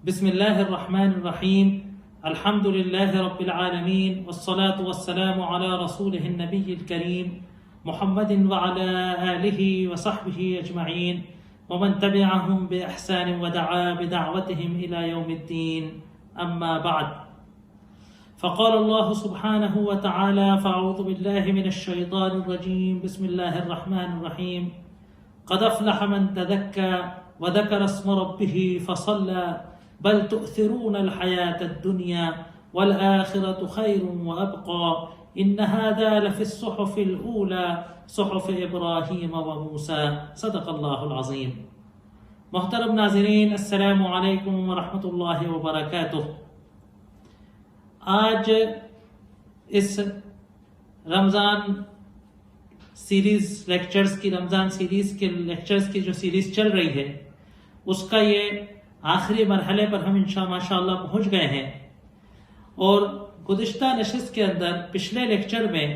بسم اللہ الرحمن الرحیم الحمد للہ رب العالمین والصلاة والسلام على رسولہ النبی الکریم محمد وعلى آلہ وصحبہ اجمعین ومن تبعهم بإحسان ودعا بدعوتهم إلى يوم الدين أما بعد فقال الله سبحانه وتعالى فأعوذ بالله من الشيطان الرجيم بسم الله الرحمن الرحيم قد أفلح من تذكى وذكر اسم ربه فصلى بل تؤثرون الحياة الدنيا والآخرة خير وأبقى إن هذا لفي الصحف الأولى صحف إبراهيم وموسى صدق الله العظيم. محترم ناظرین، السلام علیکم ورحمۃ اللہ وبرکاتہ. آج اس رمضان سیریز لیکچرز کی رمضان سیریز کے لیکچرز کی جو سیریز چل رہی ہے اس کا یہ آخری مرحلے پر ہم ماشاء اللہ پہنچ گئے ہیں. اور گزشتہ نشست کے اندر پچھلے لیکچر میں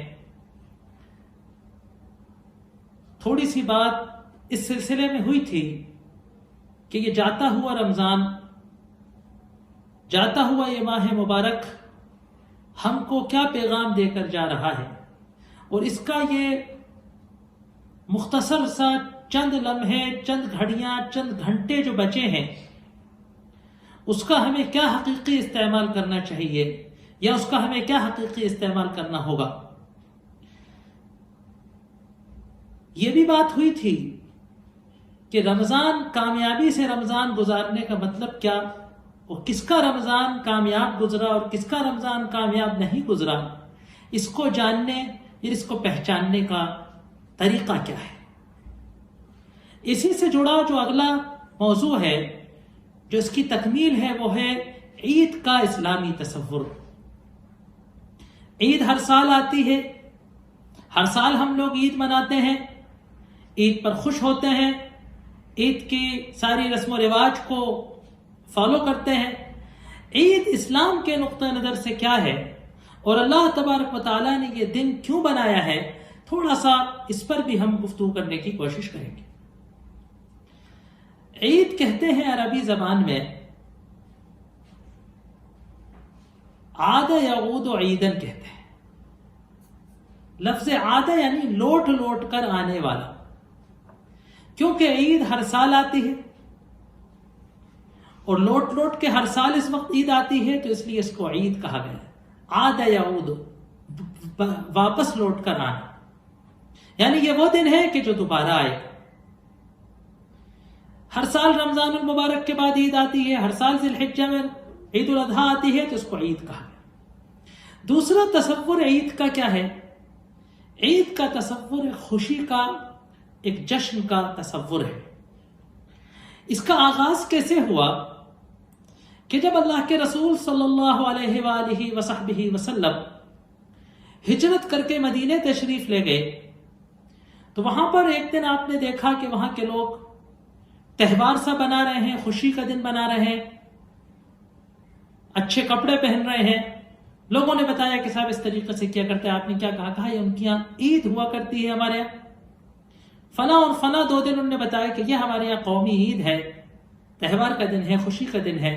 تھوڑی سی بات اس سلسلے میں ہوئی تھی کہ یہ جاتا ہوا رمضان، جاتا ہوا یہ ماہ مبارک ہم کو کیا پیغام دے کر جا رہا ہے، اور اس کا یہ مختصر سا چند لمحے، چند گھڑیاں، چند گھنٹے جو بچے ہیں اس کا ہمیں کیا حقیقی استعمال کرنا چاہیے، یا اس کا ہمیں کیا حقیقی استعمال کرنا ہوگا. یہ بھی بات ہوئی تھی کہ رمضان، کامیابی سے رمضان گزارنے کا مطلب کیا، اور کس کا رمضان کامیاب گزرا اور کس کا رمضان کامیاب نہیں گزرا، اس کو جاننے یا اس کو پہچاننے کا طریقہ کیا ہے. اسی سے جڑا جو اگلا موضوع ہے، جو اس کی تکمیل ہے، وہ ہے عید کا اسلامی تصور. عید ہر سال آتی ہے، ہر سال ہم لوگ عید مناتے ہیں، عید پر خوش ہوتے ہیں، عید کی ساری رسم و رواج کو فالو کرتے ہیں. عید اسلام کے نقطہ نظر سے کیا ہے، اور اللہ تبارک و تعالیٰ نے یہ دن کیوں بنایا ہے، تھوڑا سا اس پر بھی ہم گفتگو کرنے کی کوشش کریں گے. عید کہتے ہیں عربی زبان میں، عاد یعود عیدن کہتے ہیں. لفظ عاد یعنی لوٹ لوٹ کر آنے والا، کیونکہ عید ہر سال آتی ہے اور لوٹ لوٹ کے ہر سال اس وقت عید آتی ہے، تو اس لیے اس کو عید کہا گیا. عاد یعود، واپس لوٹ کر آنا، یعنی یہ وہ دن ہے کہ جو دوبارہ آئے. ہر سال رمضان المبارک کے بعد عید آتی ہے، ہر سال ذی الحجہ میں عید الاضحیٰ آتی ہے، تو اس کو عید کہا گیا. دوسرا تصور عید کا کیا ہے؟ عید کا تصور ایک خوشی کا، ایک جشن کا تصور ہے. اس کا آغاز کیسے ہوا کہ جب اللہ کے رسول صلی اللہ علیہ وآلہ وصحبہ وسلم ہجرت کر کے مدینے تشریف لے گئے، تو وہاں پر ایک دن آپ نے دیکھا کہ وہاں کے لوگ تہوار سا بنا رہے ہیں، خوشی کا دن بنا رہے ہیں، اچھے کپڑے پہن رہے ہیں. لوگوں نے بتایا کہ صاحب اس طریقے سے کیا کرتے ہیں. آپ نے کیا کہا؟ کہا یہ ان کی یہاں عید ہوا کرتی ہے، ہمارے یہاں فلاں اور فلاں 2 دن. انہوں نے بتایا کہ یہ ہمارے یہاں قومی عید ہے، تہوار کا دن ہے، خوشی کا دن ہے.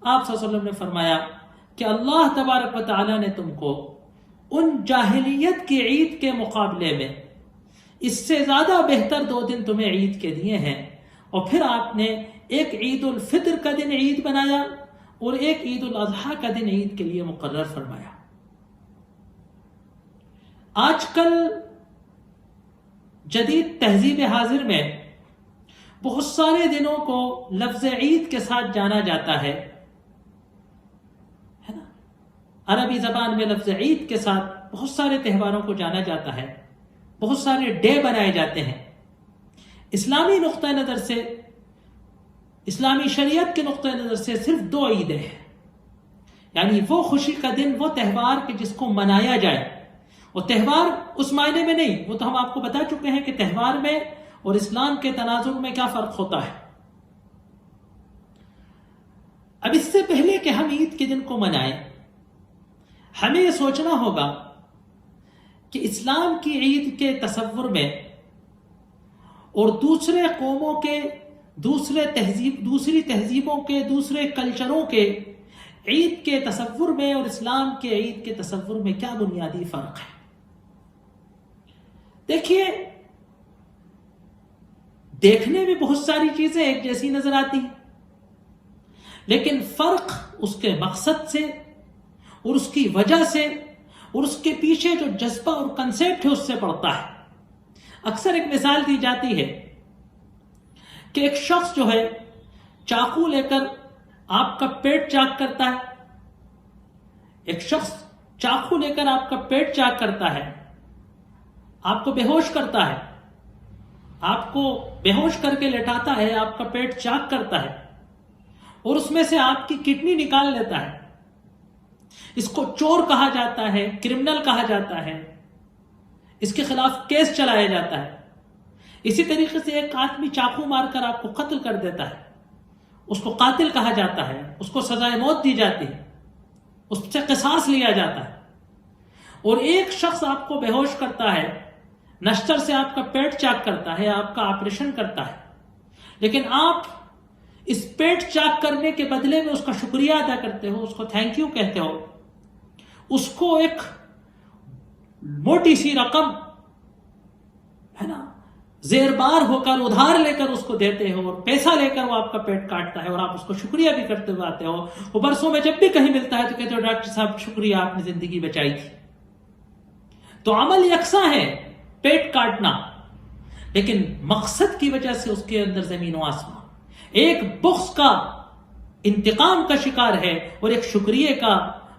آپ صلی اللہ علیہ وسلم نے فرمایا کہ اللہ تبارک و تعالیٰ نے تم کو ان جاہلیت کی عید کے مقابلے میں اس سے زیادہ بہتر 2 دن تمہیں عید کے دیے ہیں. اور پھر آپ نے ایک عید الفطر کا دن عید بنایا اور ایک عید الاضحیٰ کا دن عید کے لیے مقرر فرمایا. آج کل جدید تہذیب حاضر میں بہت سارے دنوں کو لفظ عید کے ساتھ جانا جاتا ہے نا. عربی زبان میں لفظ عید کے ساتھ بہت سارے تہواروں کو جانا جاتا ہے، بہت سارے ڈے بنائے جاتے ہیں. اسلامی نقطہ نظر سے، اسلامی شریعت کے نقطہ نظر سے صرف 2 عیدیں ہیں، یعنی وہ خوشی کا دن، وہ تہوار کہ جس کو منایا جائے. اور تہوار اس معنی میں نہیں، وہ تو ہم آپ کو بتا چکے ہیں کہ تہوار میں اور اسلام کے تناظر میں کیا فرق ہوتا ہے. اب اس سے پہلے کہ ہم عید کے دن کو منائیں، ہمیں یہ سوچنا ہوگا کہ اسلام کی عید کے تصور میں اور دوسرے قوموں کے، دوسری تہذیبوں کے، دوسرے کلچروں کے عید کے تصور میں اور اسلام کے عید کے تصور میں کیا بنیادی فرق ہے؟ دیکھیے، دیکھنے میں بہت ساری چیزیں ایک جیسی نظر آتی ہیں، لیکن فرق اس کے مقصد سے اور اس کی وجہ سے اور اس کے پیچھے جو جذبہ اور کنسیپٹ ہے اس سے پڑتا ہے۔ اکثر ایک مثال دی جاتی ہے کہ ایک شخص جو ہے چاقو لے کر آپ کا پیٹ چاک کرتا ہے، ایک شخص چاقو لے کر آپ کا پیٹ چاک کرتا ہے، آپ کو بے ہوش کرتا ہے، آپ کو بے ہوش کر کے لٹاتا ہے، آپ کا پیٹ چاک کرتا ہے اور اس میں سے آپ کی کڈنی نکال لیتا ہے۔ اس کو چور کہا جاتا ہے، کرمنل کہا جاتا ہے، اس کے خلاف کیس چلایا جاتا ہے۔ اسی طریقے سے ایک آدمی چاقو مار کر آپ کو قتل کر دیتا ہے، اس کو قاتل کہا جاتا ہے، اس کو سزائے موت دی جاتی ہے، اس سے قصاص لیا جاتا ہے۔ اور ایک شخص آپ کو بے ہوش کرتا ہے، نشتر سے آپ کا پیٹ چاک کرتا ہے، آپ کا آپریشن کرتا ہے، لیکن آپ اس پیٹ چاک کرنے کے بدلے میں اس کا شکریہ ادا کرتے ہو، اس کو تھینک یو کہتے ہو، اس کو ایک موٹی سی رقم ہے نا زیر بار ہو کر ادھار لے کر اس کو دیتے ہو، اور پیسہ لے کر وہ آپ کا پیٹ کاٹتا ہے اور آپ اس کو شکریہ بھی کرتے ہوئے آتے ہو۔ وہ برسوں میں جب بھی کہیں ملتا ہے تو کہتے ہو ڈاکٹر صاحب شکریہ، آپ نے زندگی بچائی تھی۔ تو عمل یکساں ہے، پیٹ کاٹنا، لیکن مقصد کی وجہ سے اس کے اندر زمین و آسمان۔ ایک بغض کا، انتقام کا شکار ہے، اور ایک شکریہ کا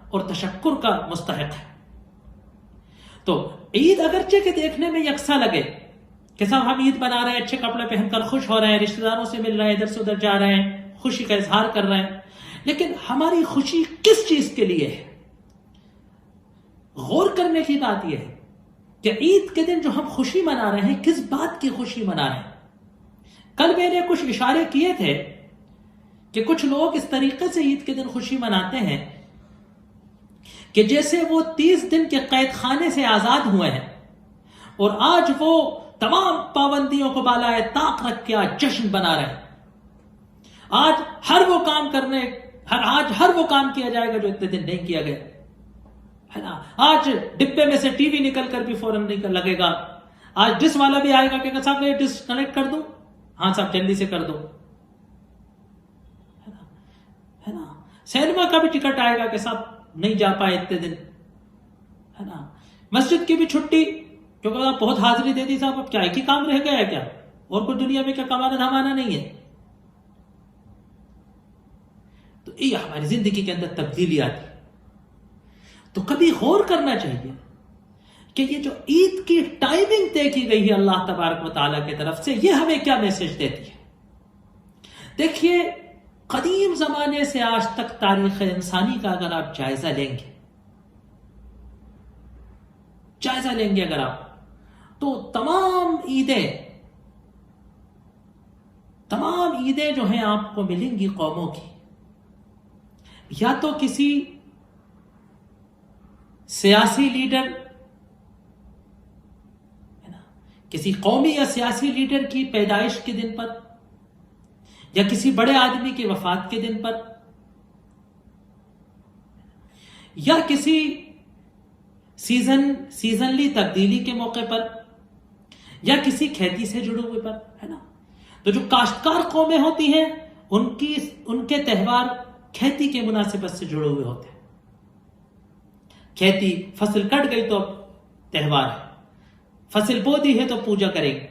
اور تشکر کا مستحق ہے۔ تو عید اگرچہ کہ دیکھنے میں یکساں لگے کہ صاحب ہم عید بنا رہے ہیں، اچھے کپڑے پہن کر خوش ہو رہے ہیں، رشتہ داروں سے مل رہے ہیں، ادھر سے ادھر جا رہے ہیں، خوشی کا اظہار کر رہے ہیں، لیکن ہماری خوشی کس چیز کے لیے ہے؟ غور کرنے کی بات یہ ہے کہ عید کے دن جو ہم خوشی منا رہے ہیں، کس بات کی خوشی منا رہے ہیں؟ کل میں نے کچھ اشارے کیے تھے کہ کچھ لوگ اس طریقے سے عید کے دن خوشی مناتے ہیں کہ جیسے وہ 30 دن کے قید خانے سے آزاد ہوئے ہیں اور آج وہ تمام پابندیوں کو بالائے طاق رکھ کے آج جشن بنا رہے ہیں۔ آج ہر وہ کام کیا جائے گا جو اتنے دن نہیں کیا گیا ہے نا۔ آج ڈبے میں سے ٹی وی نکل کر بھی فوراً لگے گا، آج ڈش والا بھی آئے گا کہ صاحب میں ڈش کنیکٹ کر دوں، ہاں صاحب جلدی سے کر دو، ہے نا۔ سینما کا بھی ٹکٹ آئے گا کہ صاحب نہیں جا پائے اتنے دن، ہے نا۔ مسجد کی بھی چھٹی، کیونکہ آپ بہت حاضری دے دی صاحب، اب کیا ایک ہی کام رہ گیا ہے کیا، اور کوئی دنیا میں کیا کمانا دھمانا نہیں ہے؟ تو یہ ہماری زندگی کے اندر تبدیلی آتی ہے۔ تو کبھی غور کرنا چاہیے کہ یہ جو عید کی ٹائمنگ طے کی گئی ہے اللہ تبارک و تعالیٰ کی طرف سے، یہ ہمیں کیا میسج دیتی ہے؟ دیکھیے، قدیم زمانے سے آج تک تاریخ انسانی کا اگر آپ جائزہ لیں گے اگر آپ، تو تمام عیدیں جو ہیں آپ کو ملیں گی قوموں کی، یا تو کسی سیاسی لیڈر، کسی قومی یا سیاسی لیڈر کی پیدائش کے دن پر، یا کسی بڑے آدمی کی وفات کے دن پر، یا کسی سیزنلی تبدیلی کے موقع پر، یا کسی کھیتی سے جڑے ہوئے پر، ہے نا۔ تو جو کاشتکار قومیں ہوتی ہیں ان کے تہوار کھیتی کے مناسبت سے جڑے ہوئے ہوتے ہیں۔ کھیتی، فصل کٹ گئی تو اب تہوار ہے، فصل بو دی ہے تو پوجا کرے گی۔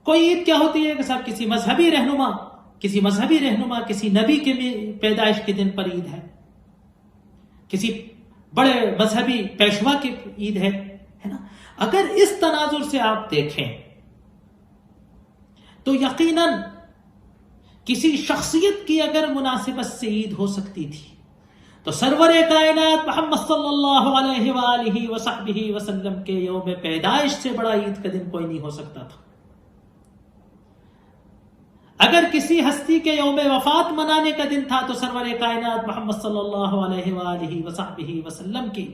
کوئی عید کیا ہوتی ہے کہ صاحب کسی مذہبی رہنما کسی نبی کے پیدائش کے دن پر عید ہے، کسی بڑے مذہبی پیشوا کی عید ہے نا۔ اگر اس تناظر سے آپ دیکھیں تو یقیناً کسی شخصیت کی اگر مناسبت سے عید ہو سکتی تھی تو سرور کائنات محمد صلی اللہ علیہ وآلہ وصحبہ وسلم کے یوم پیدائش سے بڑا عید کا دن کوئی نہیں ہو سکتا تھا۔ اگر کسی ہستی کے یوم وفات منانے کا دن تھا تو سرور کائنات محمد صلی اللہ علیہ وآلہ وصحبہ وسلم کی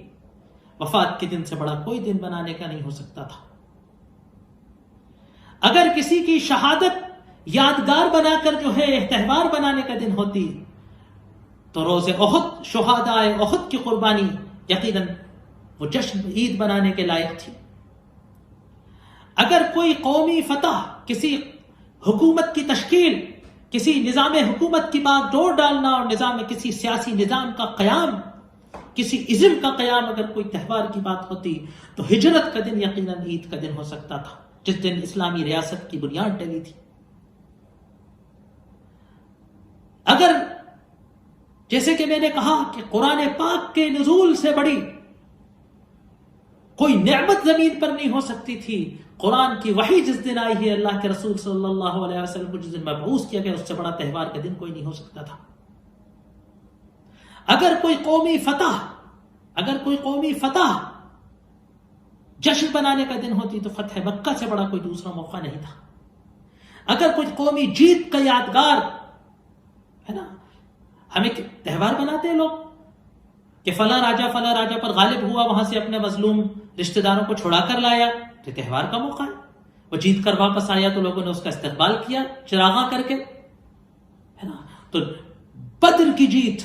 وفات کے دن سے بڑا کوئی دن منانے کا نہیں ہو سکتا تھا۔ اگر کسی کی شہادت یادگار بنا کر جو ہے تہوار بنانے کا دن ہوتی تو روز احد، شہدائے احد کی قربانی یقیناً وہ جشن عید بنانے کے لائق تھی۔ اگر کوئی قومی فتح، کسی حکومت کی تشکیل، کسی نظام حکومت کی باغ ڈور ڈالنا اور کسی سیاسی نظام کا قیام، کسی ازم کا قیام، اگر کوئی تہوار کی بات ہوتی تو ہجرت کا دن یقیناً عید کا دن ہو سکتا تھا، جس دن اسلامی ریاست کی بنیاد ڈلی تھی۔ اگر جیسے کہ میں نے کہا کہ قرآن پاک کے نزول سے بڑی کوئی نعمت زمین پر نہیں ہو سکتی تھی، قرآن کی وحی جس دن آئی ہے، اللہ کے رسول صلی اللہ علیہ وسلم کو جس دن مبعوث کیا گیا، اس سے بڑا تہوار کا دن کوئی نہیں ہو سکتا تھا۔ اگر کوئی قومی فتح جشن بنانے کا دن ہوتی تو فتح مکہ سے بڑا کوئی دوسرا موقع نہیں تھا۔ اگر کوئی قومی جیت کا یادگار ہے نا، ہمیں تہوار بناتے ہیں لوگ کہ فلاں راجہ پر غالب ہوا، وہاں سے اپنے مظلوم رشتہ داروں کو چھڑا کر لایا، تو تہوار کا موقع ہے۔ وہ جیت کر واپس آیا تو لوگوں نے اس کا استقبال کیا چراغاں کر کے، ہے نا۔ تو بدر کی جیت،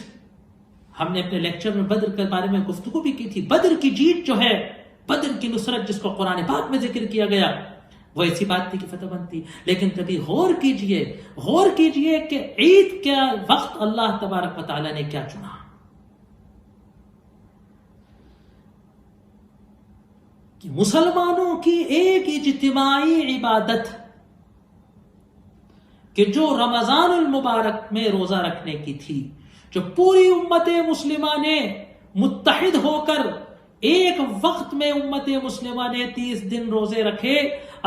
ہم نے اپنے لیکچر میں بدر کے بارے میں گفتگو بھی کی تھی۔ بدر کی جیت جو ہے، بدر کی نصرت جس کو قرآن پاک میں ذکر کیا گیا، وہ ایسی بات تھی کہ فتح بنتی۔ لیکن کبھی غور کیجئے کہ عید کے وقت اللہ تبارک و تعالیٰ نے کیا چنا۔ کہ مسلمانوں کی ایک اجتماعی عبادت کہ جو رمضان المبارک میں روزہ رکھنے کی تھی، جو پوری امت مسلمہ نے متحد ہو کر ایک وقت میں امت مسلمہ نے 30 دن روزے رکھے،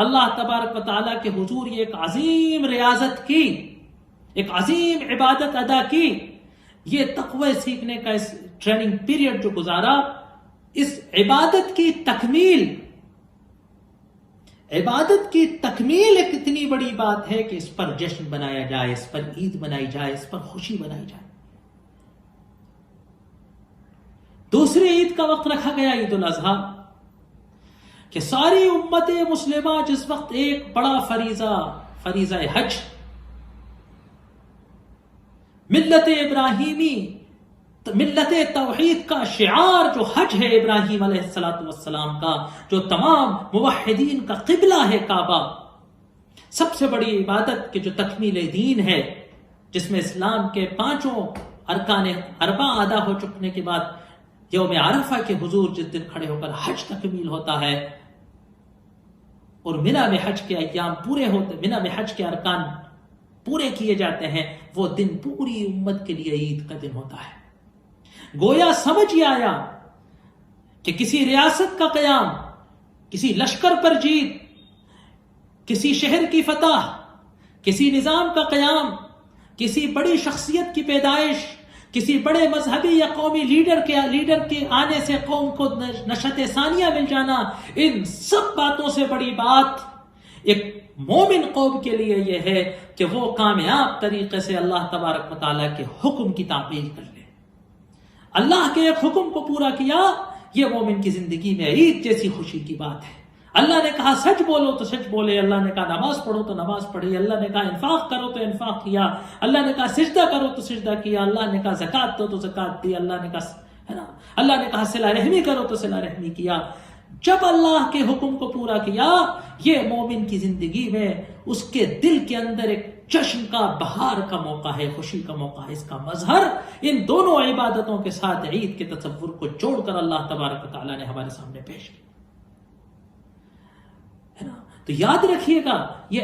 اللہ تبارک و تعالیٰ کے حضور یہ ایک عظیم ریاضت کی، ایک عظیم عبادت ادا کی۔ یہ تقوی سیکھنے کا اس ٹریننگ پیریڈ جو گزارا، اس عبادت کی تکمیل ایک اتنی بڑی بات ہے کہ اس پر جشن بنایا جائے، اس پر عید منائی جائے، اس پر خوشی منائی جائے۔ دوسری عید کا وقت رکھا گیا عید الاضحیٰ، کہ ساری امت مسلمہ جس وقت ایک بڑا فریضہ حج، ملت ابراہیمی، ملت توحید کا شعار جو حج ہے ابراہیم علیہ السلام کا، جو تمام موحدین کا قبلہ ہے کعبہ، سب سے بڑی عبادت کہ جو تکمیل دین ہے، جس میں اسلام کے 5 ارکان 4 ادا ہو چکنے کے بعد یوم عرفہ کے حضور جس دن کھڑے ہو کر حج تکمیل ہوتا ہے اور منی میں حج کے ایام پورے ہوتے، منی میں حج کے ارکان پورے کیے جاتے ہیں، وہ دن پوری امت کے لیے عید کا دن ہوتا ہے۔ گویا سمجھ ہی آیا کہ کسی ریاست کا قیام، کسی لشکر پر جیت، کسی شہر کی فتح، کسی نظام کا قیام، کسی بڑی شخصیت کی پیدائش، کسی بڑے مذہبی یا قومی لیڈر کے آنے سے قوم کو نشأت ثانیہ مل جانا، ان سب باتوں سے بڑی بات ایک مومن قوم کے لیے یہ ہے کہ وہ کامیاب طریقے سے اللہ تبارک و تعالیٰ کے حکم کی تعمیل کر لے۔ اللہ کے ایک حکم کو پورا کیا، یہ مومن کی زندگی میں عید جیسی خوشی کی بات ہے۔ اللہ نے کہا سچ بولو تو سچ بولے، اللہ نے کہا نماز پڑھو تو نماز پڑھی، اللہ نے کہا انفاق کرو تو انفاق کیا، اللہ نے کہا سجدہ کرو تو سجدہ کیا، اللہ نے کہا زکوٰۃ دو تو زکوٰۃ دی، اللہ نے کہا ہے نا، اللہ نے کہا صلہ رحمی کرو تو صلہ رحمی کیا۔ جب اللہ کے حکم کو پورا کیا، یہ مومن کی زندگی میں اس کے دل کے اندر ایک جشن کا، بہار کا موقع ہے، خوشی کا موقع ہے۔ اس کا مظہر ان دونوں عبادتوں کے ساتھ عید کے تصور کو جوڑ کر اللہ تبارک و تعالیٰ نے ہمارے سامنے پیش کیا ہے نا۔ تو یاد رکھیے گا، یہ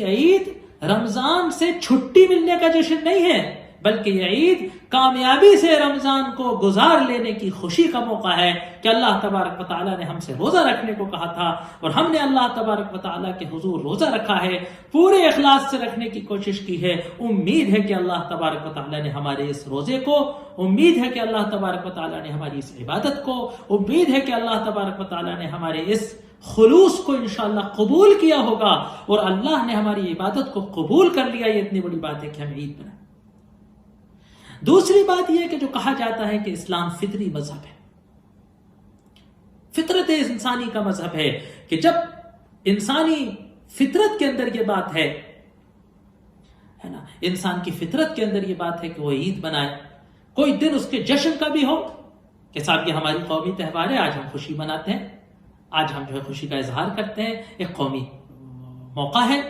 عید رمضان سے چھٹی ملنے کا جشن نہیں ہے، بلکہ یہ عید کامیابی سے رمضان کو گزار لینے کی خوشی کا موقع ہے کہ اللہ تبارک و تعالیٰ نے ہم سے روزہ رکھنے کو کہا تھا اور ہم نے اللہ تبارک و تعالیٰ کے حضور روزہ رکھا ہے، پورے اخلاص سے رکھنے کی کوشش کی ہے۔ امید ہے کہ اللہ تبارک و تعالیٰ نے ہمارے اس روزے کو، امید ہے کہ اللہ تبارک و تعالیٰ نے ہماری اس عبادت کو، امید ہے کہ اللہ تبارک و تعالیٰ نے ہمارے اس خلوص کو انشاءاللہ قبول کیا ہوگا، اور اللہ نے ہماری عبادت کو قبول کر لیا۔ یہ اتنی بڑی بات ہے کہ ہم عید منائیں۔ دوسری بات یہ کہ جو کہا جاتا ہے کہ اسلام فطری مذہب ہے، فطرت انسانی کا مذہب ہے، کہ جب انسانی فطرت کے اندر یہ بات ہے نا، انسان کی فطرت کے اندر یہ بات ہے کہ وہ عید منائے، کوئی دن اس کے جشن کا بھی ہو کہ صاحب یہ ہماری قومی تہوار ہے، آج ہم خوشی مناتے ہیں، آج ہم جو ہے خوشی کا اظہار کرتے ہیں، ایک قومی موقع ہے۔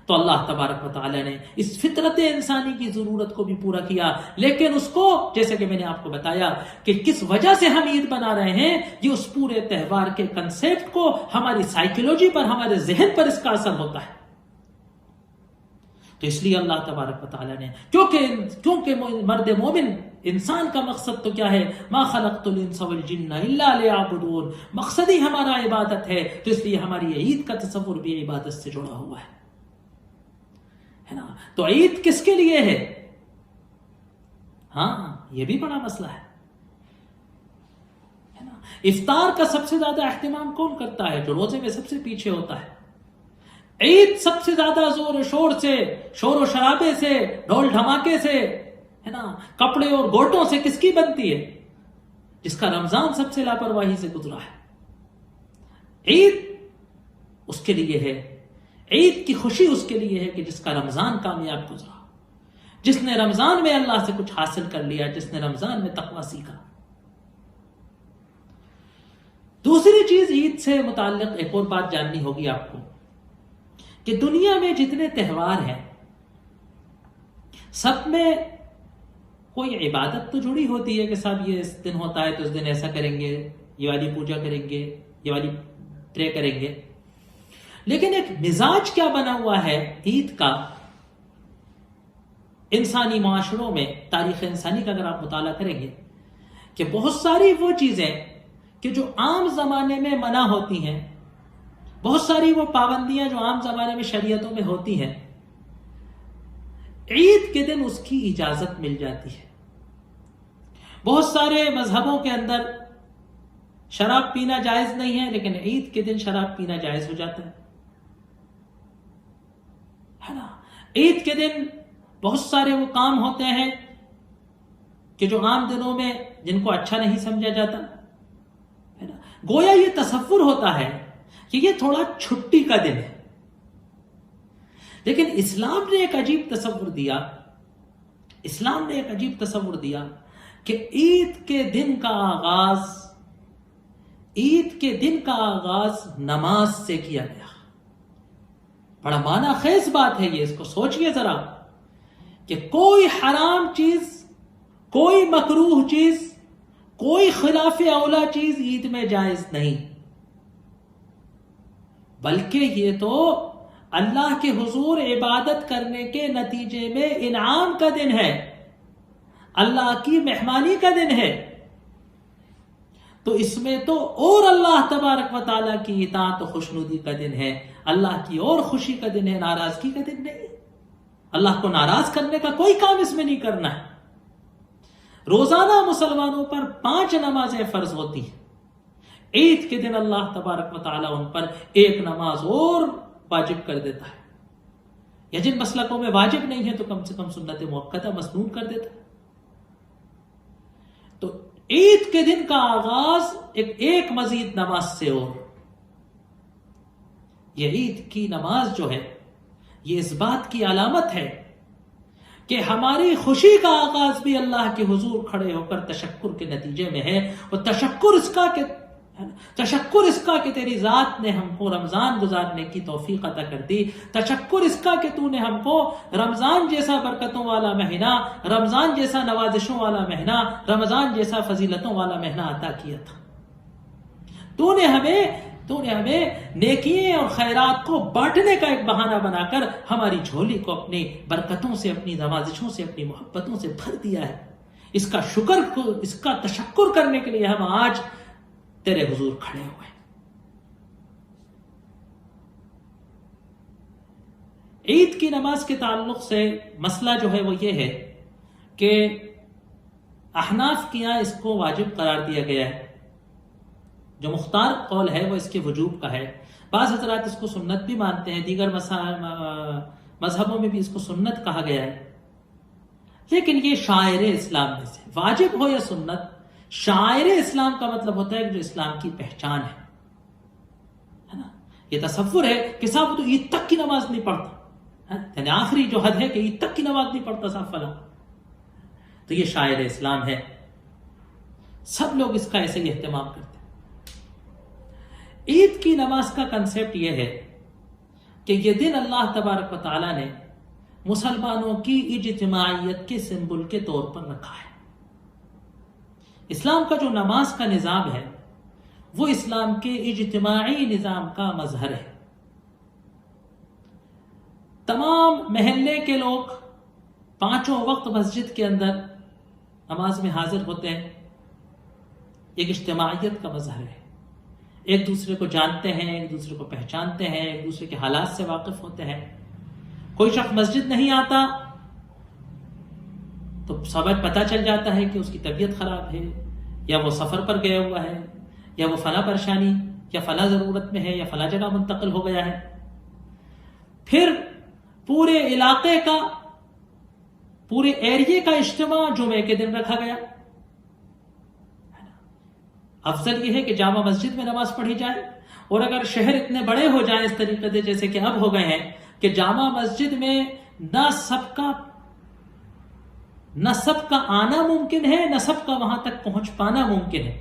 تو اللہ تبارک و تعالی نے اس فطرت انسانی کی ضرورت کو بھی پورا کیا، لیکن اس کو جیسے کہ میں نے آپ کو بتایا کہ کس وجہ سے ہم عید بنا رہے ہیں، یہ اس پورے تہوار کے کنسیپٹ کو، ہماری سائیکولوجی پر، ہمارے ذہن پر اس کا اثر ہوتا ہے۔ تو اس لیے اللہ تبارک و تعالی نے کیونکہ مرد مومن انسان کا مقصد تو کیا ہے، ما خلقت الانس والجن الا لیعبدون، مقصد ہی ہمارا عبادت ہے، تو اس لیے ہماری عید کا تصور بھی عبادت سے جڑا ہوا ہے نا۔ تو عید کس کے لیے ہے؟ ہاں یہ بھی بڑا مسئلہ ہے نا۔ افطار کا سب سے زیادہ اہتمام کون کرتا ہے؟ جو روزے میں سب سے پیچھے ہوتا ہے۔ عید سب سے زیادہ زور و شور سے، شور و شرابے سے، ڈھول دھماکے سے ہے نا، کپڑے اور گوٹوں سے کس کی بنتی ہے؟ جس کا رمضان سب سے لاپرواہی سے گزرا ہے۔ عید اس کے لیے ہے، عید کی خوشی اس کے لیے ہے کہ جس کا رمضان کامیاب گزرا، جس نے رمضان میں اللہ سے کچھ حاصل کر لیا، جس نے رمضان میں تقویٰ سیکھا۔ دوسری چیز عید سے متعلق ایک اور بات جاننی ہوگی آپ کو کہ دنیا میں جتنے تہوار ہیں سب میں کوئی عبادت تو جڑی ہوتی ہے کہ صاحب یہ اس دن ہوتا ہے تو اس دن ایسا کریں گے، یہ والی پوجا کریں گے، یہ والی پرے کریں گے، لیکن ایک مزاج کیا بنا ہوا ہے عید کا انسانی معاشروں میں، تاریخ انسانی کا اگر آپ مطالعہ کریں گے کہ بہت ساری وہ چیزیں کہ جو عام زمانے میں منع ہوتی ہیں، بہت ساری وہ پابندیاں جو عام زمانے میں شریعتوں میں ہوتی ہیں، عید کے دن اس کی اجازت مل جاتی ہے۔ بہت سارے مذہبوں کے اندر شراب پینا جائز نہیں ہے، لیکن عید کے دن شراب پینا جائز ہو جاتا ہے نا۔ عید کے دن بہت سارے وہ کام ہوتے ہیں کہ جو عام دنوں میں جن کو اچھا نہیں سمجھا جاتا ہے نا، گویا یہ تصور ہوتا ہے کہ یہ تھوڑا چھٹی کا دن ہے، لیکن اسلام نے ایک عجیب تصور دیا، اسلام نے ایک عجیب تصور دیا کہ عید کے دن کا آغاز نماز سے کیا گیا۔ بڑا معنی خیز بات ہے یہ، اس کو سوچئے ذرا کہ کوئی حرام چیز، کوئی مکروہ چیز، کوئی خلاف اولا چیز عید میں جائز نہیں، بلکہ یہ تو اللہ کے حضور عبادت کرنے کے نتیجے میں انعام کا دن ہے، اللہ کی مہمانی کا دن ہے، تو اس میں تو اور اللہ تبارک و تعالیٰ کی اطاعت و خوشنودی کا دن ہے، اللہ کی اور خوشی کا دن ہے، ناراضگی کا دن نہیں۔ اللہ کو ناراض کرنے کا کوئی کام اس میں نہیں کرنا ہے۔ روزانہ مسلمانوں پر 5 نمازیں فرض ہوتی ہیں، عید کے دن اللہ تبارک و تعالیٰ ان پر ایک نماز اور واجب کر دیتا ہے، یا جن مسلکوں میں واجب نہیں ہے تو کم سے کم سنت موقتہ مسنون کر دیتا ہے۔ تو عید کے دن کا آغاز ایک مزید نماز سے، اور یہ عید کی نماز جو ہے یہ اس بات کی علامت ہے کہ ہماری خوشی کا آغاز بھی اللہ کے حضور کھڑے ہو کر تشکر کے نتیجے میں ہے، اور تشکر اس کا کہ تیری ذات نے ہم کو رمضان گزارنے کی توفیق عطا کر دی، تشکر اس کا کہ تو نے ہم کو رمضان جیسا برکتوں والا مہینہ، رمضان جیسا نوازشوں والا مہینہ، رمضان جیسا فضیلتوں والا مہینہ عطا کیا تھا۔ تو نے ہمیں نیکییں اور خیرات کو بانٹنے کا ایک بہانہ بنا کر ہماری جھولی کو اپنی برکتوں سے، اپنی نوازشوں سے، اپنی محبتوں سے بھر دیا ہے۔ اس کا تشکر کرنے کے لیے ہم آج تیرے حضور کھڑے ہوئے۔ عید کی نماز کے تعلق سے مسئلہ جو ہے وہ یہ ہے کہ احناف کے یہاں اس کو واجب قرار دیا گیا ہے، جو مختار قول ہے وہ اس کے وجوب کا ہے، بعض حضرات اس کو سنت بھی مانتے ہیں، دیگر مذہبوں میں بھی اس کو سنت کہا گیا ہے، لیکن یہ شاعر اسلام میں سے، واجب ہو یا سنت، شاعر اسلام کا مطلب ہوتا ہے جو اسلام کی پہچان ہے نا، یہ تصور ہے کہ صاحب تو عید تک کی نماز نہیں پڑھتا، یعنی آخری جو حد ہے کہ عید تک کی نماز نہیں پڑھتا صاحب فلاں. تو یہ شاعر اسلام ہے، سب لوگ اس کا ایسے ہی اہتمام کرتے ہیں. عید کی نماز کا کنسیپٹ یہ ہے کہ یہ دن اللہ تبارک و تعالیٰ نے مسلمانوں کی اجتماعیت کے سمبل کے طور پر رکھا ہے. اسلام کا جو نماز کا نظام ہے وہ اسلام کے اجتماعی نظام کا مظہر ہے. تمام محلے کے لوگ 5 وقت مسجد کے اندر نماز میں حاضر ہوتے ہیں، ایک اجتماعیت کا مظہر ہے. ایک دوسرے کو جانتے ہیں، ایک دوسرے کو پہچانتے ہیں، ایک دوسرے کے حالات سے واقف ہوتے ہیں. کوئی شخص مسجد نہیں آتا تو سبب پتہ چل جاتا ہے کہ اس کی طبیعت خراب ہے، یا وہ سفر پر گیا ہوا ہے، یا وہ فلاں پریشانی یا فلاں ضرورت میں ہے، یا فلاں جگہ منتقل ہو گیا ہے. پھر پورے علاقے کا، پورے ایریے کا اجتماع جمعے کے دن رکھا گیا. افضل یہ ہے کہ جامع مسجد میں نماز پڑھی جائے، اور اگر شہر اتنے بڑے ہو جائیں اس طریقے سے جیسے کہ اب ہو گئے ہیں کہ جامع مسجد میں نہ سب کا آنا ممکن ہے، نہ سب کا وہاں تک پہنچ پانا ممکن ہے.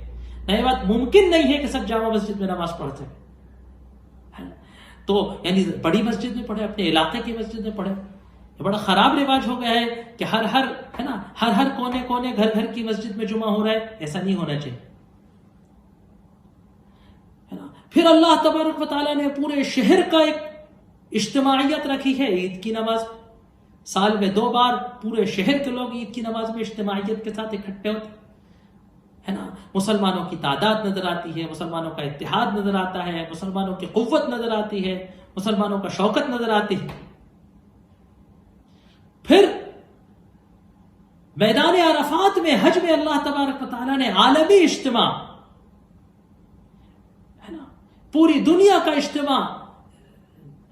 نہ یہ بات ممکن نہیں ہے کہ سب جامع مسجد میں نماز پڑھ سکیں، تو یعنی بڑی مسجد میں پڑھے، اپنے علاقے کی مسجد میں پڑھے. یہ بڑا خراب رواج ہو گیا ہے کہ ہر کونے گھر کی مسجد میں جمعہ ہو رہا ہے. ایسا نہیں ہونا چاہیے. پھر اللہ تبارک و تعالیٰ نے پورے شہر کا ایک اجتماعیت رکھی ہے. عید کی نماز سال میں 2 بار پورے شہر کے لوگ عید کی نماز میں اجتماعیت کے ساتھ اکٹھے ہوتے ہے نا. مسلمانوں کی تعداد نظر آتی ہے، مسلمانوں کا اتحاد نظر آتا ہے، مسلمانوں کی قوت نظر آتی ہے، مسلمانوں کا شوکت نظر آتی ہے. پھر میدان عرفات میں حج میں اللہ تبارک و تعالیٰ نے عالمی اجتماع، ہے نا، پوری دنیا کا اجتماع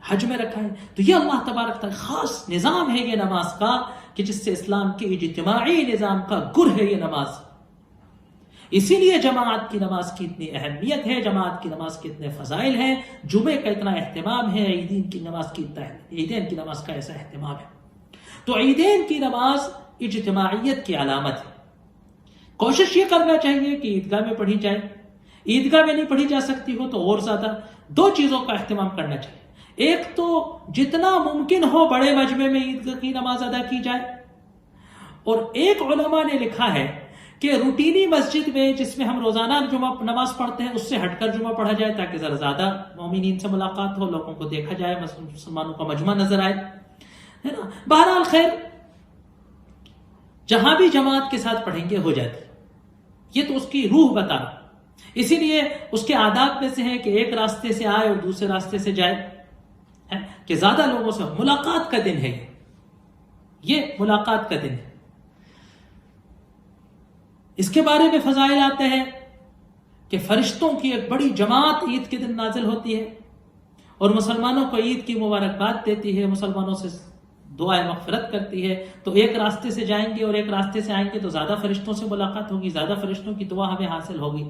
حج میں رکھا ہے. تو یہ اللہ تبارک تعالیٰ خاص نظام ہے یہ نماز کا، کہ جس سے اسلام کے اجتماعی نظام کا گر ہے یہ نماز. اسی لیے جماعت کی نماز کی اتنی اہمیت ہے، جماعت کی نماز کے اتنے فضائل ہیں، جمعے کا اتنا اہتمام ہے، عیدین کی نماز کا ایسا اہتمام ہے. تو عیدین کی نماز اجتماعیت کی علامت ہے. کوشش یہ کرنا چاہیے کہ عیدگاہ میں پڑھی جائے. عیدگاہ میں نہیں پڑھی جا سکتی ہو تو اور زیادہ 2 چیزوں کا اہتمام کرنا چاہیے. ایک تو جتنا ممکن ہو بڑے مجمع میں عیدگاہ کی نماز ادا کی جائے، اور ایک علماء نے لکھا ہے کہ روٹینی مسجد میں جس میں ہم روزانہ جمعہ نماز پڑھتے ہیں اس سے ہٹ کر جمعہ پڑھا جائے، تاکہ ذرا زیادہ مومنین سے ملاقات ہو، لوگوں کو دیکھا جائے، مسلمانوں کا مجمع نظر آئے، ہے نا. بہرحال خیر، جہاں بھی جماعت کے ساتھ پڑھیں گے ہو جاتی. یہ تو اس کی روح بتا رہا. اسی لیے اس کے آداب میں سے ہے کہ ایک راستے سے آئے اور دوسرے راستے سے جائے، کہ زیادہ لوگوں سے ملاقات کا دن ہے. یہ ملاقات کا دن ہے. اس کے بارے میں فضائل آتے ہیں کہ فرشتوں کی ایک بڑی جماعت عید کے دن نازل ہوتی ہے اور مسلمانوں کو عید کی مبارکباد دیتی ہے، مسلمانوں سے دعائے مغفرت کرتی ہے. تو ایک راستے سے جائیں گے اور ایک راستے سے آئیں گے تو زیادہ فرشتوں سے ملاقات ہوگی، زیادہ فرشتوں کی دعا ہمیں حاصل ہوگی،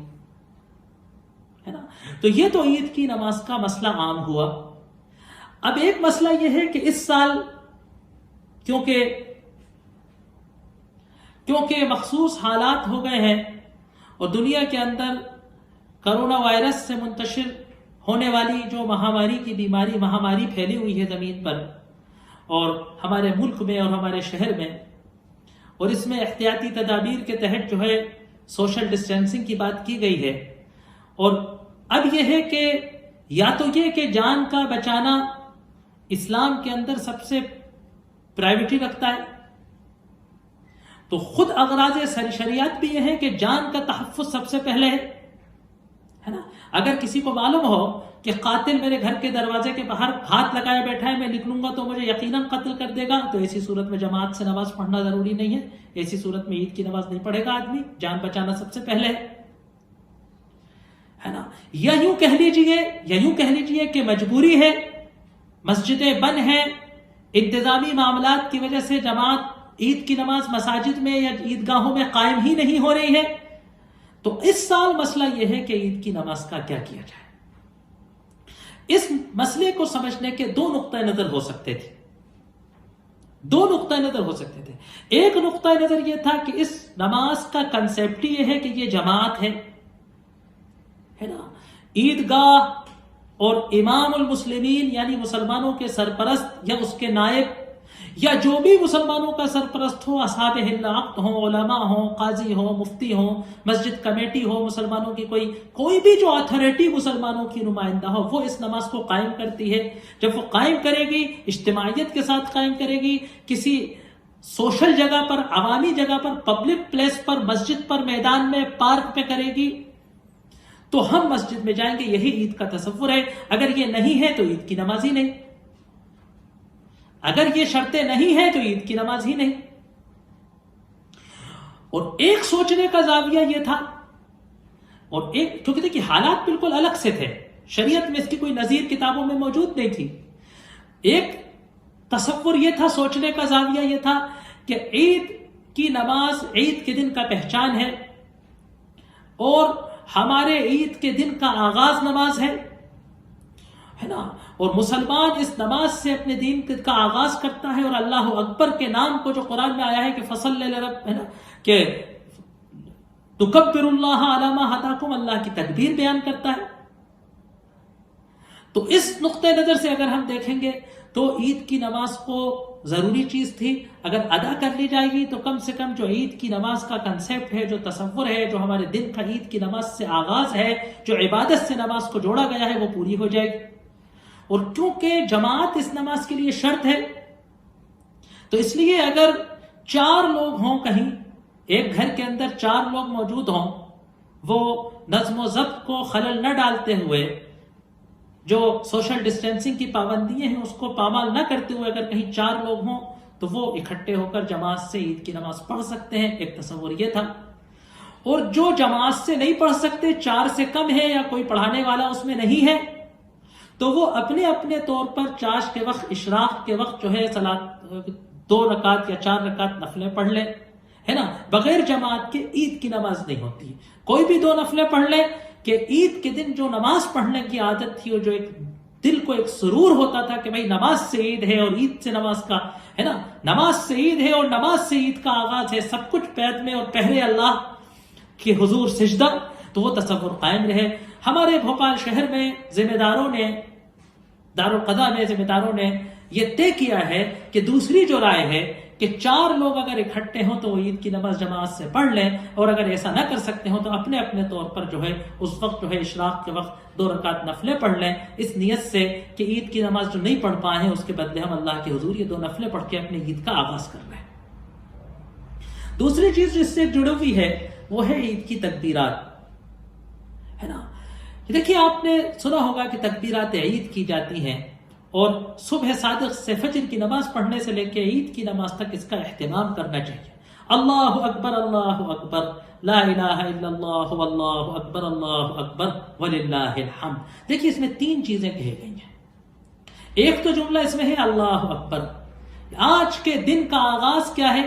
ہے نا. تو یہ تو عید کی نماز کا مسئلہ عام ہوا. اب ایک مسئلہ یہ ہے کہ اس سال کیونکہ مخصوص حالات ہو گئے ہیں اور دنیا کے اندر کرونا وائرس سے منتشر ہونے والی جو مہاماری پھیلی ہوئی ہے زمین پر اور ہمارے ملک میں اور ہمارے شہر میں، اور اس میں احتیاطی تدابیر کے تحت جو ہے سوشل ڈسٹینسنگ کی بات کی گئی ہے. اور اب یہ ہے کہ یا تو یہ کہ جان کا بچانا اسلام کے اندر سب سے پرائیورٹی رکھتا ہے، تو خود اغراض شریعت بھی یہ ہے کہ جان کا تحفظ سب سے پہلے ہے نا. اگر کسی کو معلوم ہو کہ قاتل میرے گھر کے دروازے کے باہر ہاتھ لگائے بیٹھا ہے، میں نکلوں گا تو مجھے یقیناً قتل کر دے گا، تو ایسی صورت میں جماعت سے نماز پڑھنا ضروری نہیں ہے. ایسی صورت میں عید کی نماز نہیں پڑھے گا آدمی. جان بچانا سب سے پہلے ہے نا. یا یوں کہہ لیجئے کہ مجبوری ہے، مسجدیں بند ہیں، انتظامی معاملات کی وجہ سے جماعت عید کی نماز مساجد میں یا عیدگاہوں میں قائم ہی نہیں ہو رہی ہے. تو اس سال مسئلہ یہ ہے کہ عید کی نماز کا کیا کیا جائے. اس مسئلے کو سمجھنے کے دو نقطہ نظر ہو سکتے تھے، دو نقطہ نظر ہو سکتے تھے۔ ایک نقطہ نظر یہ تھا کہ اس نماز کا کنسیپٹ یہ ہے کہ یہ جماعت ہے نا، عیدگاہ اور امام المسلمین یعنی مسلمانوں کے سرپرست یا اس کے نائب یا جو بھی مسلمانوں کا سرپرست ہو، اصحاب حل عقد ہوں، علماء ہوں، قاضی ہوں، مفتی ہوں، مسجد کمیٹی ہو، مسلمانوں کی کوئی بھی جو اتھارٹی مسلمانوں کی نمائندہ ہو، وہ اس نماز کو قائم کرتی ہے۔ جب وہ قائم کرے گی، اجتماعیت کے ساتھ قائم کرے گی، کسی سوشل جگہ پر، عوامی جگہ پر، پبلک پلیس پر، مسجد پر، میدان میں، پارک پہ کرے گی، تو ہم مسجد میں جائیں گے، یہی عید کا تصور ہے۔ اگر یہ نہیں ہے تو عید کی نماز ہی نہیں، اگر یہ شرطیں نہیں ہیں تو عید کی نماز ہی نہیں۔ اور ایک سوچنے کا زاویہ یہ تھا، اور ایک کیونکہ دیکھیے حالات بالکل الگ سے تھے، شریعت میں اس کی کوئی نظیر کتابوں میں موجود نہیں تھی۔ ایک تصور یہ تھا، سوچنے کا زاویہ یہ تھا کہ عید کی نماز عید کے دن کا پہچان ہے، اور ہمارے عید کے دن کا آغاز نماز ہے نا، اور مسلمان اس نماز سے اپنے دین کا آغاز کرتا ہے، اور اللہ اکبر کے نام کو جو قرآن میں آیا ہے کہ فصل لرب ہے نا، کہ تکبر اللہ علی ما ہداکم، اللہ کی تکبیر بیان کرتا ہے۔ تو اس نقطہ نظر سے اگر ہم دیکھیں گے تو عید کی نماز کو ضروری چیز تھی، اگر ادا کر لی جائے گی تو کم سے کم جو عید کی نماز کا کنسیپٹ ہے، جو تصور ہے، جو ہمارے دن کا عید کی نماز سے آغاز ہے، جو عبادت سے نماز کو جوڑا گیا ہے، وہ پوری ہو جائے گی۔ اور کیونکہ جماعت اس نماز کے لیے شرط ہے، تو اس لیے اگر 4 لوگ ہوں، کہیں ایک گھر کے اندر 4 لوگ موجود ہوں، وہ نظم و ضبط کو خلل نہ ڈالتے ہوئے، جو سوشل ڈسٹینسنگ کی پابندیاں ہیں اس کو پامال نہ کرتے ہوئے اگر کہیں 4 لوگ ہوں تو وہ اکٹھے ہو کر جماعت سے عید کی نماز پڑھ سکتے ہیں، ایک تصور یہ تھا۔ اور جو جماعت سے نہیں پڑھ سکتے، 4 سے کم ہے یا کوئی پڑھانے والا اس میں نہیں ہے، تو وہ اپنے اپنے طور پر چاش کے وقت، اشراق کے وقت جو ہے 2 رکعت یا 4 رکعت نفلیں پڑھ لیں، ہے نا، بغیر جماعت کے عید کی نماز نہیں ہوتی۔ کوئی بھی 2 نفلیں پڑھ لیں، کہ عید کے دن جو نماز پڑھنے کی عادت تھی، اور جو ایک دل کو ایک سرور ہوتا تھا کہ بھائی نماز سے عید ہے اور عید سے نماز کا ہے نا، نماز سے عید ہے اور نماز سے عید کا آغاز ہے، سب کچھ پید میں اور پہلے اللہ کے حضور سجدہ، تو وہ تصور قائم رہے۔ ہمارے بھوپال شہر میں ذمہ داروں نے، دارالقضا میں ذمہ داروں نے یہ طے کیا ہے کہ دوسری جو رائے ہے کہ 4 لوگ اگر اکٹھے ہوں تو وہ عید کی نماز جماعت سے پڑھ لیں، اور اگر ایسا نہ کر سکتے ہوں تو اپنے اپنے طور پر جو ہے اس وقت جو ہے اشراق کے وقت 2 رکعت نفلیں پڑھ لیں، اس نیت سے کہ عید کی نماز جو نہیں پڑھ پائے ہیں اس کے بدلے ہم اللہ کے حضور یہ 2 نفلیں پڑھ کے اپنی عید کا آغاز کر رہے ہیں۔ دوسری چیز جو اس سے جڑی ہوئی ہے وہ ہے عید کی تکبیرات، ہے نا۔ دیکھیے آپ نے سنا ہوگا کہ تکبیرات عید کی جاتی ہیں، اور صبح صادق سے فجر کی نماز پڑھنے سے لے کے عید کی نماز تک اس کا اہتمام کرنا چاہیے۔ اللہ اکبر، اللہ اکبر، لا الہ الا اللہ، واللہ اکبر، اللہ اکبر، وللہ الحمد۔ دیکھیے اس میں 3 چیزیں کہی گئی ہیں۔ ایک تو جملہ اس میں ہے اللہ اکبر، آج کے دن کا آغاز کیا ہے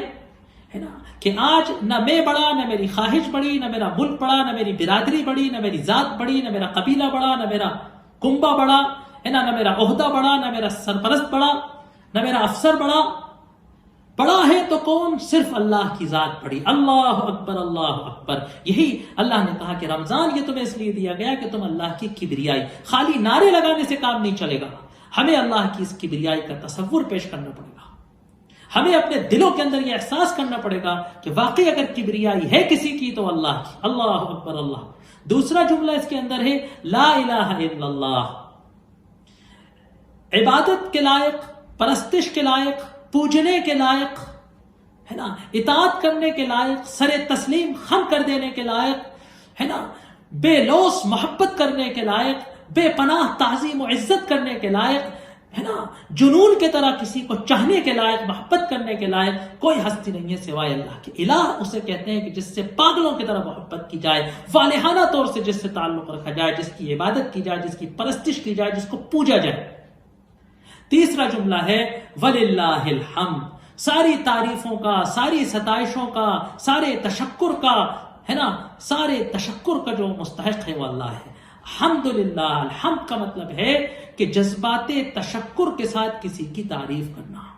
نا، کہ آج نہ میں بڑا، نہ میری خواہش بڑی، نہ میرا ملک بڑا، نہ میری برادری بڑی، نہ میری ذات بڑی، نہ میرا قبیلہ بڑا، نہ میرا کنبہ بڑا، ہے نا، نہ میرا عہدہ بڑا، نہ میرا سرپرست بڑا، نہ میرا افسر بڑا ہے تو کون؟ صرف اللہ کی ذات بڑی۔ اللہ اکبر، اللہ اکبر۔ یہی اللہ نے کہا کہ رمضان یہ تمہیں اس لیے دیا گیا کہ تم اللہ کی کبریائی، خالی نعرے لگانے سے کام نہیں چلے گا، ہمیں اللہ کی اس کبریائی کا تصور پیش کرنا پڑے گا، ہمیں اپنے دلوں کے اندر یہ احساس کرنا پڑے گا کہ واقعی اگر کبریائی ہے کسی کی تو اللہ کی۔ اللہ اکبر، اللہ۔ دوسرا جملہ اس کے اندر ہے لا الہ الا اللہ، عبادت کے لائق، پرستش کے لائق، پوجنے کے لائق، ہے نا، اطاعت کرنے کے لائق، سر تسلیم خم کر دینے کے لائق، ہے نا، بے لوث محبت کرنے کے لائق، بے پناہ تعظیم و عزت کرنے کے لائق، ہے نا، جنون کے طرح کسی کو چاہنے کے لائق، محبت کرنے کے لائق کوئی ہستی نہیں ہے سوائے اللہ کے۔ الہ اسے کہتے ہیں کہ جس سے پاگلوں کی طرح محبت کی جائے، والہانہ طور سے جس سے تعلق رکھا جائے، جس کی عبادت کی جائے، جس کی پرستش کی جائے، جس کو پوجا جائے۔ تیسرا جملہ ہے وَلِلَّهِ الْحَمْدُ، ساری تعریفوں کا، ساری ستائشوں کا، سارے تشکر کا، ہے نا، سارے تشکر کا جو مستحق ہے وہ اللہ ہے۔ الحمدللہ، الحمد کا مطلب ہے کہ کہ جذبات تشکر کے ساتھ کسی کی تعریف کرنا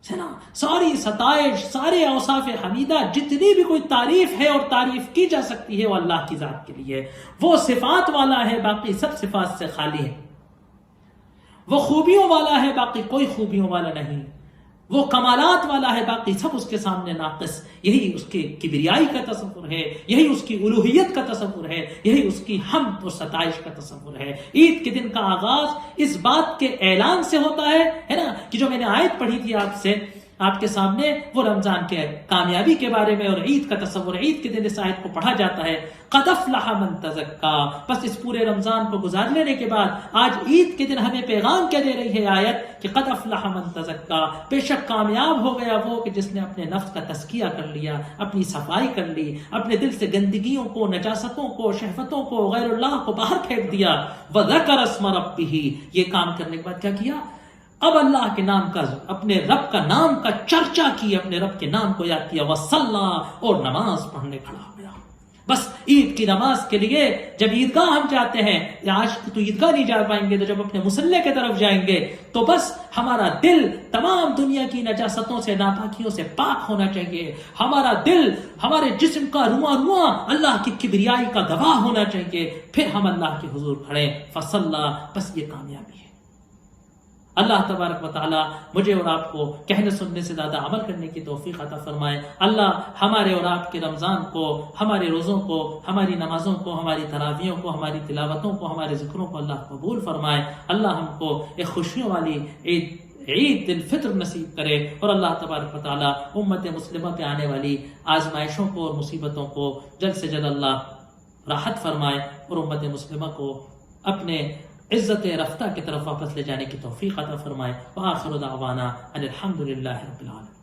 ہے نا. ساری ستائش، سارے اوصاف حمیدہ، جتنی بھی کوئی تعریف ہے اور تعریف کی جا سکتی ہے وہ اللہ کی ذات کے لیے. وہ صفات والا ہے، باقی سب صفات سے خالی ہے. وہ خوبیوں والا ہے، باقی کوئی خوبیوں والا نہیں. وہ کمالات والا ہے، باقی سب اس کے سامنے ناقص. یہی اس کی کبریائی کا تصور ہے، یہی اس کی الوہیت کا تصور ہے، یہی اس کی حمد اور ستائش کا تصور ہے. عید کے دن کا آغاز اس بات کے اعلان سے ہوتا ہے نا، کہ جو میں نے آیت پڑھی تھی آپ کے سامنے، وہ رمضان کے کامیابی کے بارے میں اور عید کا تصور. عید کے دن اس آیت کو پڑھا جاتا ہے، قد افلح من تزکا. بس اس پورے رمضان کو گزار لینے کے بعد آج عید کے دن ہمیں پیغام کیا دے رہی ہے آیت کہ قد افلح من تزکا، بے شک کامیاب ہو گیا وہ کہ جس نے اپنے نفس کا تزکیہ کر لیا، اپنی صفائی کر لی، اپنے دل سے گندگیوں کو، نجاستوں کو، شہوتوں کو، غیر اللہ کو باہر پھینک دیا. وذکر اسم ربہ، یہ کام کرنے کے بعد کیا کیا؟ اب اللہ کے نام کا، اپنے رب کا نام کا چرچا کی، اپنے رب کے نام کو یاد کیا. وصلی، اور نماز پڑھنے کھڑا ہو گیا. بس عید کی نماز کے لیے جب عیدگاہ ہم جاتے ہیں، آج تو عیدگاہ نہیں جا پائیں گے، تو جب اپنے مصلی کی طرف جائیں گے تو بس ہمارا دل تمام دنیا کی نجاستوں سے، ناپاکیوں سے پاک ہونا چاہیے. ہمارا دل، ہمارے جسم کا رواں رواں اللہ کی کبریائی کا گواہ ہونا چاہیے. پھر ہم اللہ کے حضور کھڑے. فصلی، بس یہ کامیابی ہے. اللہ تبارک و تعالی مجھے اور آپ کو کہنے سننے سے زیادہ عمل کرنے کی توفیق عطا فرمائے. اللہ ہمارے اور آپ کے رمضان کو، ہمارے روزوں کو، ہماری نمازوں کو، ہماری تراویحوں کو، ہماری تلاوتوں کو، ہمارے ذکروں کو اللہ قبول فرمائے. اللہ ہم کو ایک خوشیوں والی عید الفطر نصیب کرے، اور اللہ تبارک و تعالی امت مسلمہ پہ آنے والی آزمائشوں کو اور مصیبتوں کو جلد سے جلد اللہ راحت فرمائے، اور امت مسلمہ کو اپنے عزت رفتہ کی طرف واپس لے جانے کی توفیق عطا فرمائے. وآخر دعوانا ان الحمد للہ رب العالمین.